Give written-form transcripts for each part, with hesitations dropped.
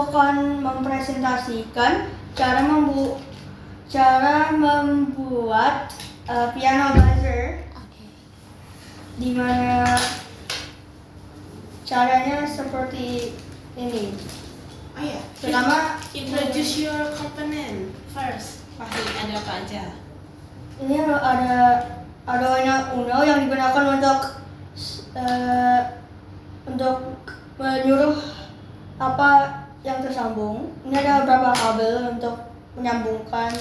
aku akan mempresentasikan cara membuat piano buzzer. Di mana caranya seperti ini. Oh ya, Pertama, introduce your component first. Pasti ada apa aja? ini ada Arduino Uno yang digunakan untuk menyuruh apa yang tersambung. Ini ada beberapa kabel untuk menyambungkan.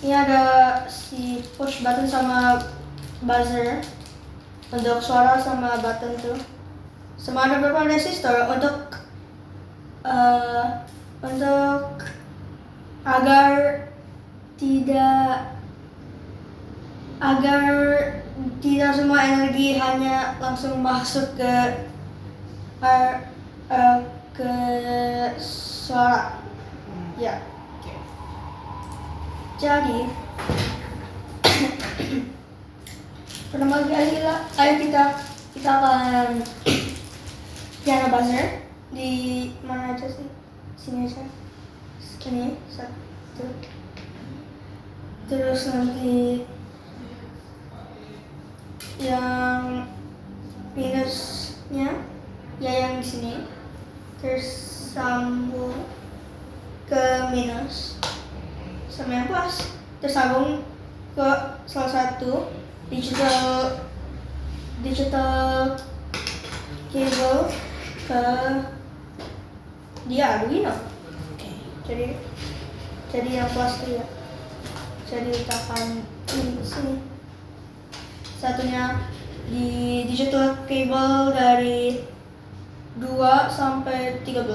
Ini ada si push button sama buzzer untuk suara sama button tuh. Sama ada beberapa resistor untuk agar tidak semua energi hanya langsung masuk ke suara. Ya. Okay. Jadi pertama kali ayo kita akan piano buzzer di mana aja sih? Sini aja. Ini satu. Terus nanti yang minusnya ya yang di sini tersambung ke minus, sama yang plus tersambung ke salah satu digital cable ke dia Arduino. Okay. Jadi yang plus itu ya. Jadi letakkan ini di sini. Satunya di digital cable dari 2 sampai 13.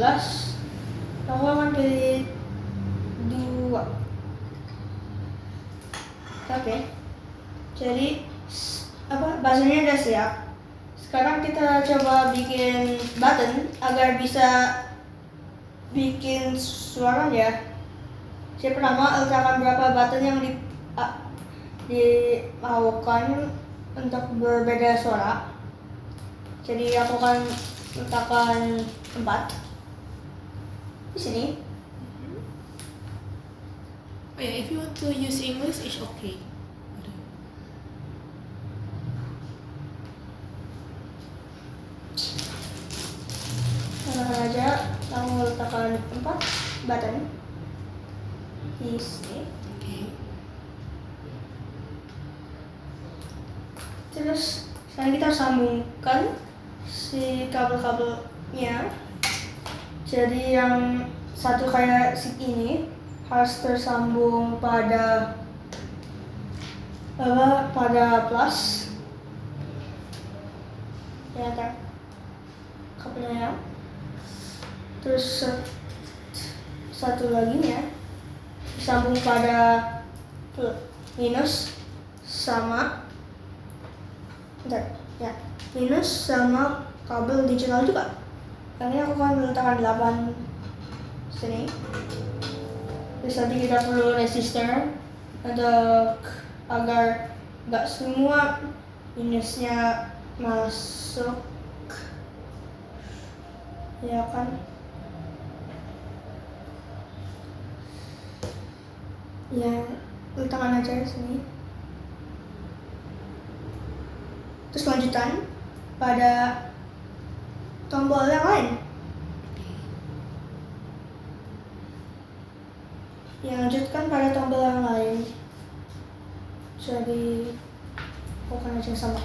Aku akan pilih 2. Oke. Jadi buzzernya udah siap. Sekarang kita coba bikin button agar bisa bikin suaranya. Jadi pertama letakkan berapa button yang dimaukan untuk berbeda suara. Jadi aku akan letakkan 4 di sini. Oh yeah, if you want to use English, it's okay. Langsung aja kamu letakkan 4 button di sini. Okay. Terus sekarang kita sambungkan si kabel-kabelnya. Jadi yang satu kayak si ini harus tersambung pada plus. Ya kan? Kabelnya. Terus satu lagi nya disambung pada minus sama minus sama kabel digital juga. Yang ini aku akan meletakkan 8 sini. Terus nanti kita perlu resistor agar nggak semua minusnya masuk, ya kan? Ya, letakkan aja di sini. Terus lanjutan pada tombol yang lain. Lanjutkan pada tombol yang lain. Jadi lakukan aja sama.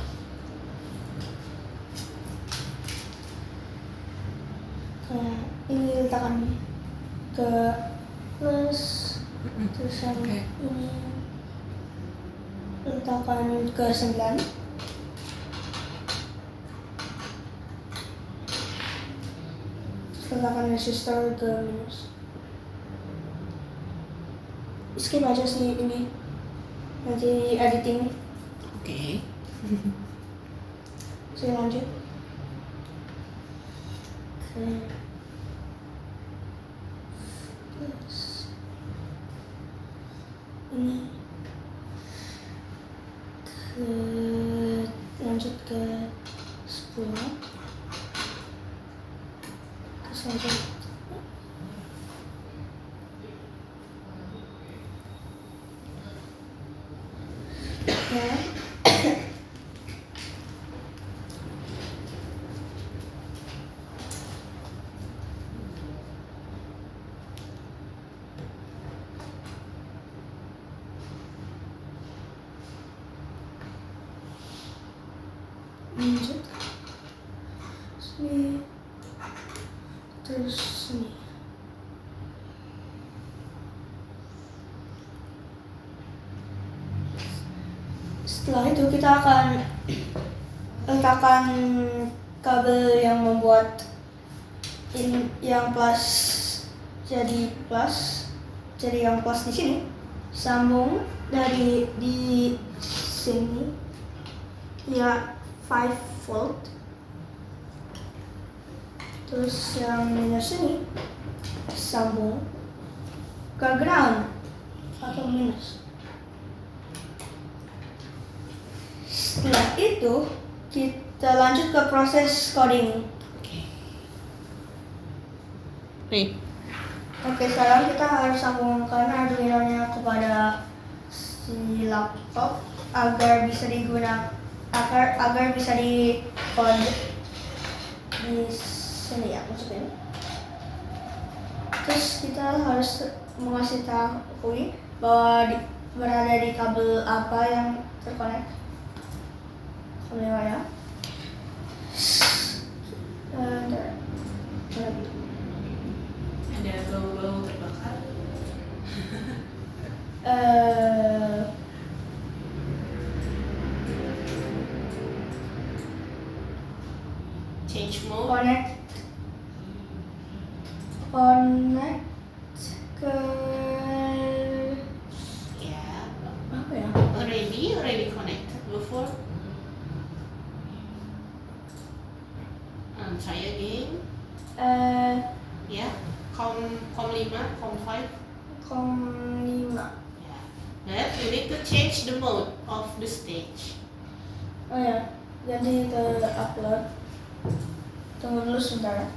Kayak ini letakkan ke plus, terus yang ini letakkan ke 9. Letakkan resistor ke minus. Skip aja sih ini, nanti editing. Okay. Saya lanjut. Plus ini lanjut ke 10. Terus lanjut sini, terus sini. Setelah itu kita akan letakkan kabel yang membuat yang plus jadi yang plus di sini, sambung dari di sini ya 5 volt, terus yang minus ini sambung ke ground atau minus. Setelah itu kita lanjut ke proses coding. Nih. Oke, sekarang kita harus sambungkan Arduino-nya kepada si laptop agar bisa digunakan agar bisa di code di sini ya, masukin. Terus kita harus mengasih tahu bahwa berada di kabel apa yang terkonek. Kabel ya. Ada bau-bau terbakar. Change mode. Connect ke Yeah. apa ya? Already connected before. Try again. Yeah. Com 5, com 5. Com 5. Yeah. But you need to change the mode of the stage. Oh ya, ganti ke upload. Tunggu dulu sebentar.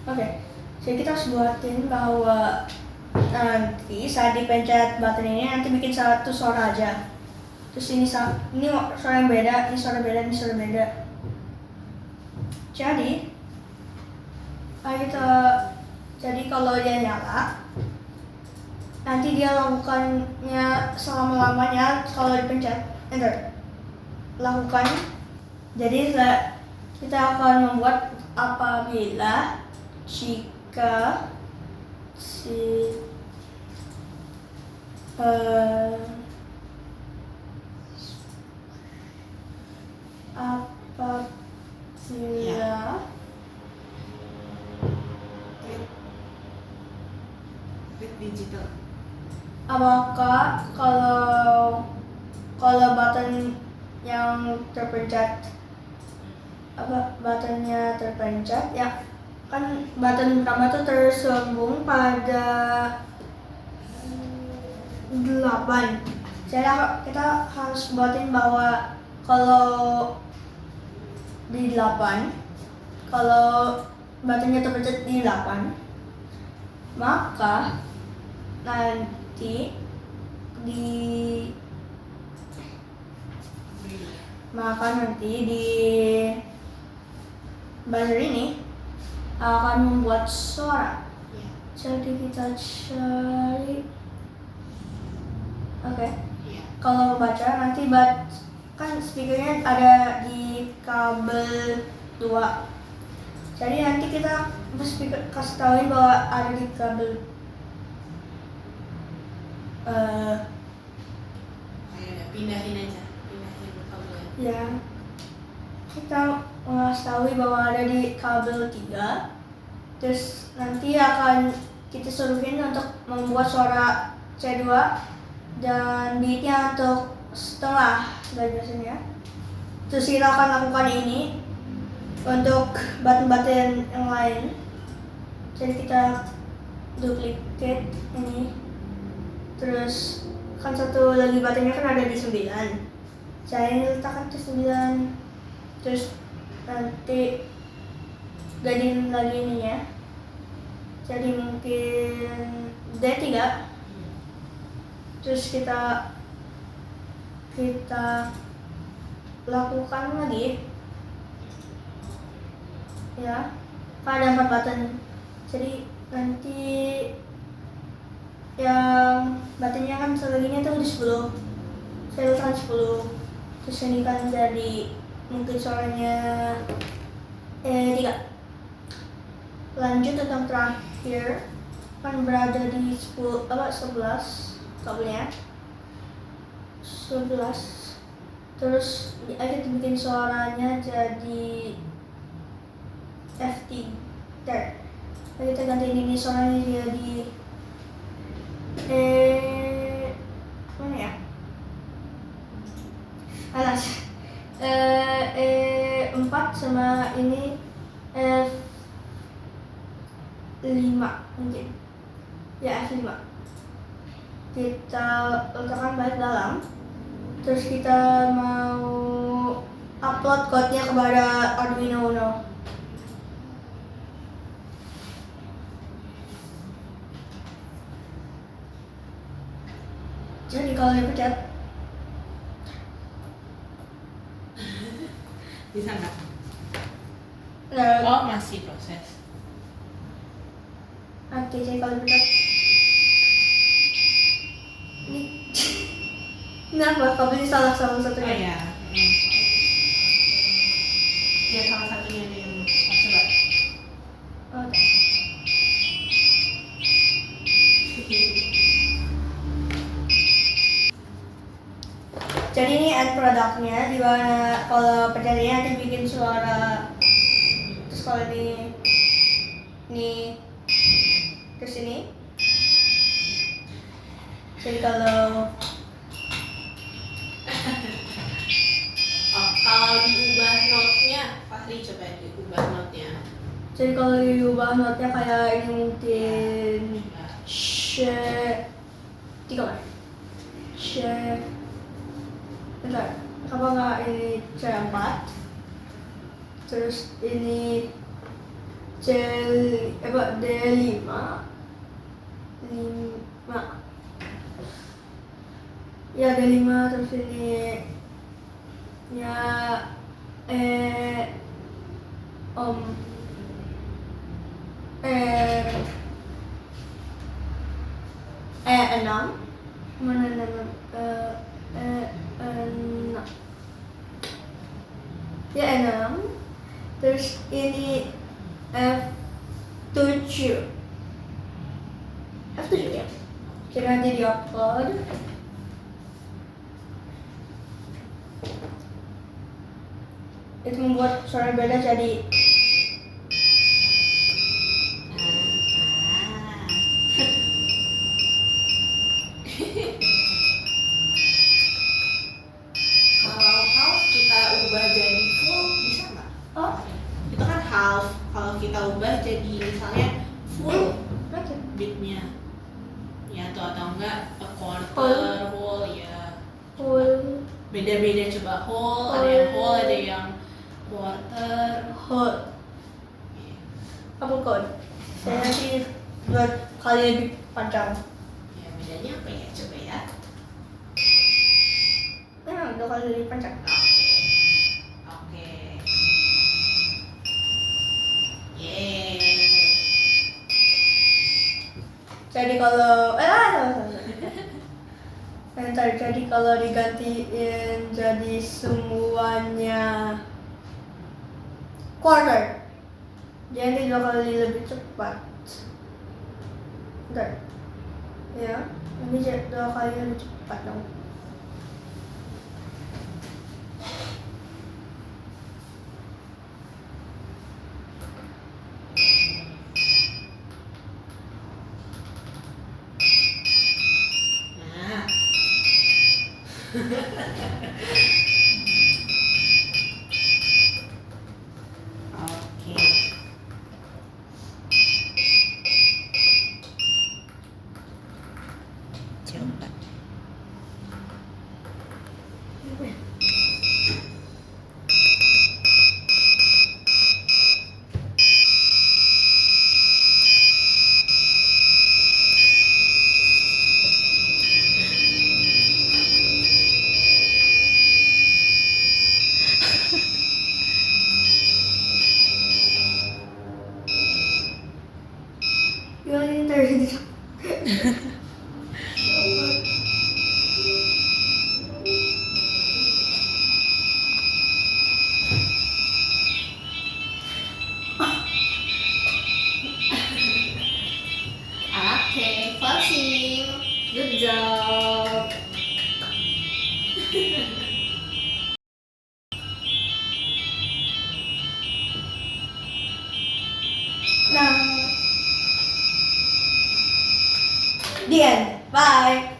Oke, jadi kita harus buatin bahwa nanti saat dipencet button ini nanti bikin satu suara aja. Terus ini suara yang beda, ini suara beda, ini suara beda. Jadi kalau dia nyala, nanti dia lakukannya selama-lamanya kalau dipencet enter. Lakukan. Jadi kita akan membuat apabila jika si apabila Klik digital. apakah kalau button yang terpencet buttonnya terpencet ya kan button pertama tuh tersambung pada 8. Jadi kita harus buatin bahwa kalau di 8, kalau buttonnya terpencet di 8, maka nanti di buzzer ini akan membuat suara. Yeah. Jadi kita cari. Oke. Yeah. Kalau baca nanti kan speakernya ada di kabel 2. Jadi nanti kita speaker kasih tahuin bahwa ada di kabel Pindahin aja, pindahin kabelnya. ya. Kita ngasih tahu bahwa ada di kabel 3. Terus nanti akan kita suruhin untuk membuat suara C2 dan beatnya untuk setengah bagiannya. Terus kita akan lakukan ini untuk button-button yang lain. Jadi kita duplicate ini. Terus kan satu lagi buttonnya kan ada di 9. Saya ini letakkan ke 9. Terus nanti gantiin lagi ininya. Jadi mungkin D3. Terus kita lakukan lagi ya. Kan ada 4 button. Jadi nanti yang buttonnya kan sebagiannya tuh di 10. Saya letakkan 10. Terus ini kan jadi mungkin suaranya 3. Lanjut tentang terakhir kan berada di 11 kabelnya 11. Terus kita bikin suaranya jadi FT third. Lalu kita ganti ini suaranya jadi mana ya? Alas 4 sama ini F5 mungkin. Ya F5. Kita letakkan balik dalam. Terus kita mau upload code-nya kepada Arduino Uno. Jadi kalau dipencet Bisa nggak? nah, Oh, masih proses. oke, jadi kalau dipencet ini kenapa kabelnya salah Oh satunya? ya. Ya salah satunya nih yang coba. Oke. Jadi ini end produknya di mana kalau pencetnya nanti bikin suara. Terus kalau ini terus ini. Jadi kalau Kalau diubah note-nya, Fahri coba diubah note-nya. jadi kalau diubah notnya kayak ini mungkin tiga bentar, apa nggak ini C4, terus ini D5 ya D5, terus ini ya enam mana 6 ya 6, terus ini F7 ya. Jadi nanti di upload. Itu membuat suara beda jadi Kalau half kita ubah jadi full bisa nggak? oh Itu kan half. Kalau kita ubah jadi misalnya full oke. beatnya, ya atau enggak a quarter Whole. whole ya. Whole Beda-beda coba whole, ada yang whole, ada yang quarter. whole apa code? Saya nanti buat kali lebih panjang. Ya bedanya apa ya coba ya? Nah, 2 kali lebih panjang. Oke. Yeay. Jadi kalau salah. Jadi kalau digantiin jadi semuanya quarter, jadi 2 kali lebih cepat. Bentar. Ya, ini 2 kali lebih cepat dong. Nah. Oke. Coba. Okay, closing. Good job. Nah. The end. Bye.